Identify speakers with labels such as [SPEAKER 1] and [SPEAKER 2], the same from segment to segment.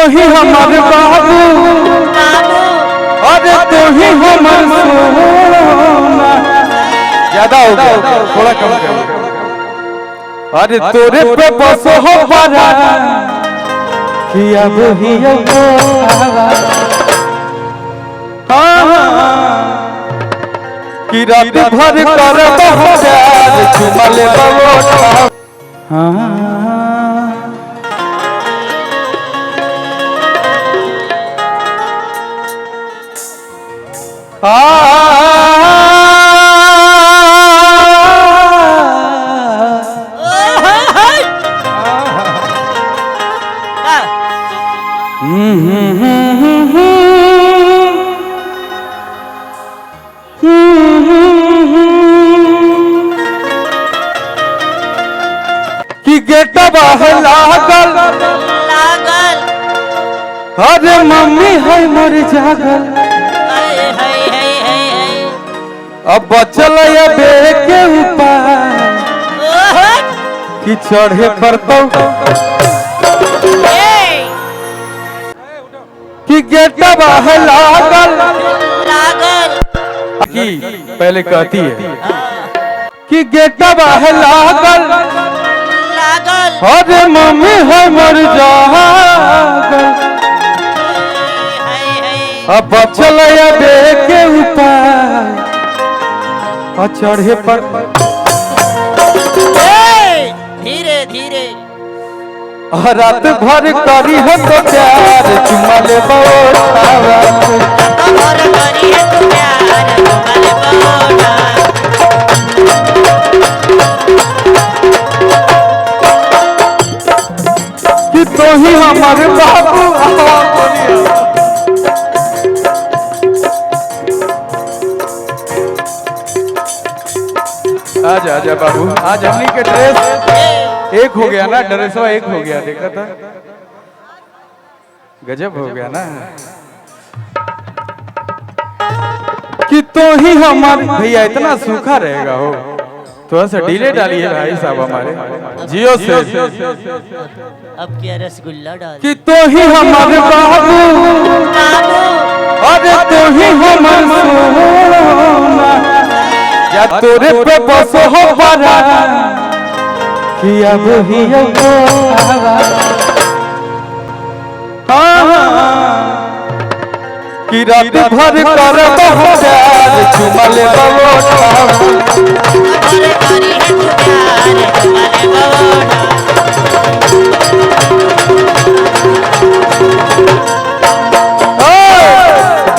[SPEAKER 1] ही हमारे बाबू अरे तू ही हमारे सोना। ज्यादा हो गया, थोड़ा कम कर। अरे तोरे पे बस हो पारा कि अब ही कि रात भर कर चुमा ले कि गेट बाहर लागल अरे मम्मी है मर जागल अब बचल बे के ऊपर कि चढ़े पर कि गेट बाहर लागल कि पहले कहती है कि गेट बाहर लागल अरे मम्मी है मर जागल अब बचल बे के ऊपर और चढ़े पर
[SPEAKER 2] धीरे धीरे
[SPEAKER 1] रात भर करी है तो प्यार चुमा ले कि तो ही हमारे बाबू। आजा आजा बाबू, आज हमनी के ड्रेस एक हो गया ना, ड्रेसवा एक हो गया, देखा था गजब हो गया ना। कि तो ही हमारे भैया इतना सूखा रहेगा हो, थोड़ा सा डिले डालिए भाई साहब हमारे जियो से।
[SPEAKER 2] अब क्या रसगुल्ला डाल
[SPEAKER 1] कि तो ही हमारे बाबू अरे तो ही हमारे सोना या तोरे पे बस हो पारा कि अब ही कि रात भर कर चुमा ले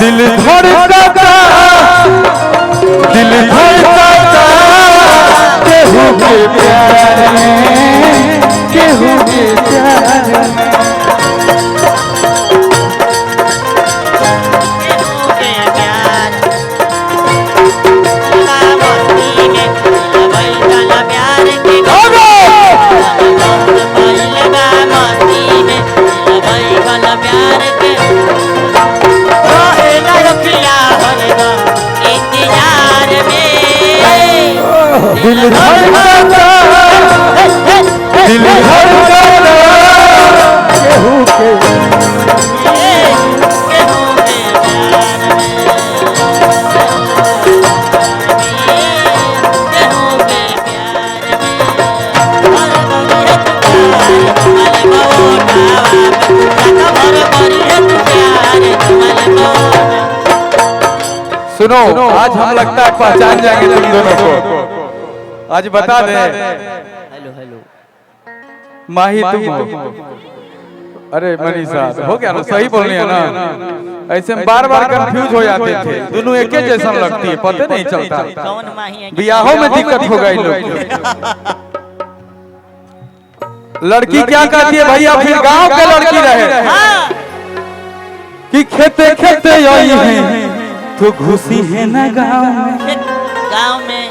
[SPEAKER 1] दिल धड़का दिल धड़का केहू के प्यार में केहू के प्यार में दिल धड़का दिल धड़का केहू के सुनो, आज हम लगता है पहचान जाएंगे तुम दोनों को। आज बता दे।
[SPEAKER 2] हेलो हेलो
[SPEAKER 1] माही तुम हो? अरे मनीषा हो गया ना, सही बोल रही है ना। ऐसे में बार बार कंफ्यूज हो जाते थे, दोनों एक ही जैसा लगती है, पता नहीं चलता।
[SPEAKER 2] कौन माही है?
[SPEAKER 1] बियाहों में दिक्कत हो गई लोग। लड़की क्या कहती है भैया, फिर गांव के लड़की रहे कि खेते खेते आई है तो घुसी है ना गांव
[SPEAKER 2] में।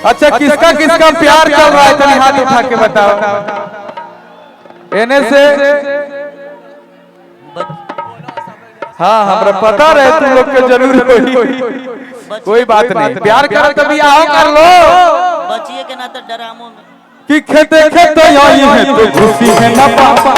[SPEAKER 1] अच्छा किसका किसका प्यार चल रहा है, तनी हाथ उठा के बताओ। एने से हाँ हमरा पता रहे तुम लोग के जरूर होई, कोई बात नहीं, प्यार करो तो बियाह कर लो।
[SPEAKER 2] बचिए के ना तो डरामो में
[SPEAKER 1] कि खेते खेते आई है तो घुसी है ना पापा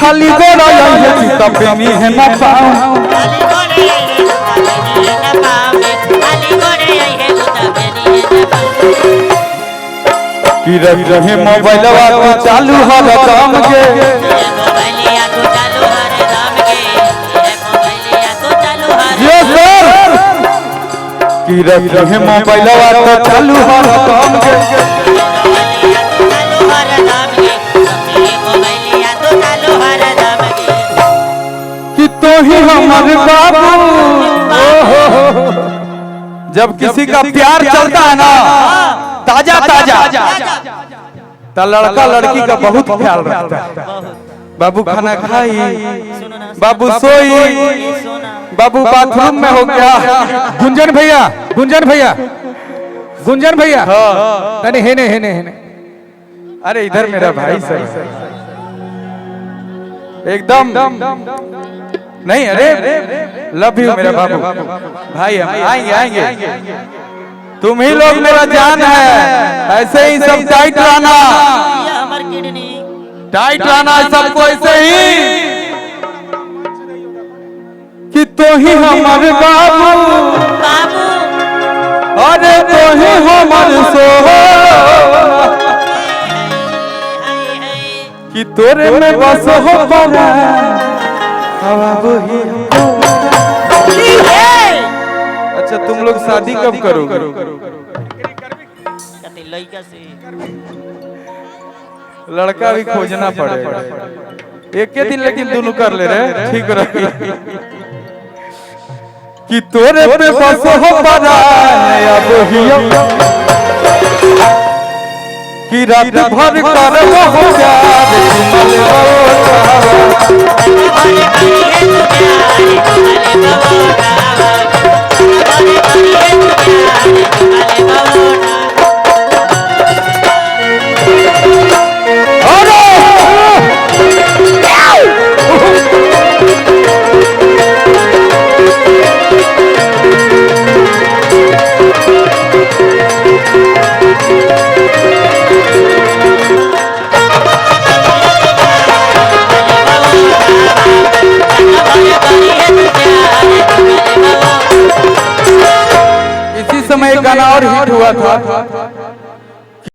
[SPEAKER 1] खाली गोरा ये जूता पहनी है ना पाँव
[SPEAKER 2] खाली गोरे आई है जूता पहनी है ना पाँव में खाली गोरे आई है जूता पहनी है ना पाँव
[SPEAKER 1] कि रहे मोबाइलवा तो चालू हर काम के
[SPEAKER 2] ये मोबाइलिया तो चालू हर दाम के ये मोबाइलिया तो चालू हर
[SPEAKER 1] ये सर कि रहे मोबाइलवा तो चालू हर काम के
[SPEAKER 2] मोबाइलिया तो चालू हर दाम के ये मोबाइलिया तो चालू हर दाम के
[SPEAKER 1] कि तो ही हमारे बाबू जब किसी का प्यार चलता है ना ताजा ताजा तो लड़का लड़की का बहुत ख्याल रखता है बाबू खाना खाई बाबू सोई बाबू बाथरूम में हो गया
[SPEAKER 3] गुंजन भैया तने हेने
[SPEAKER 1] अरे इधर मेरा भाई सर एकदम नहीं अरे लव यू मेरा बाबू भाई हम आएंगे तुम ही लोग मेरा जान है ऐसे ही सब टाइट रहना
[SPEAKER 2] ये हमार किडनी
[SPEAKER 1] टाइट रहना सबको ऐसे ही कि तो ही हमारे बाबू
[SPEAKER 2] बाबू
[SPEAKER 1] अरे तो ही हमारे सोहो कि तोरे में बस हो पड़ा बाबू ही अच्छा तुम लोग शादी कब करोगे
[SPEAKER 2] कहते लड़का से
[SPEAKER 1] लड़का भी खोजना पड़ेगा एक के दिन लेकिन दोनों कर ले रहे ठीक रही कि तोरे पे बस हो पड़ा अब ही कि रात भर कर हो प्यार इसी समय एक गाना और हिट हुआ था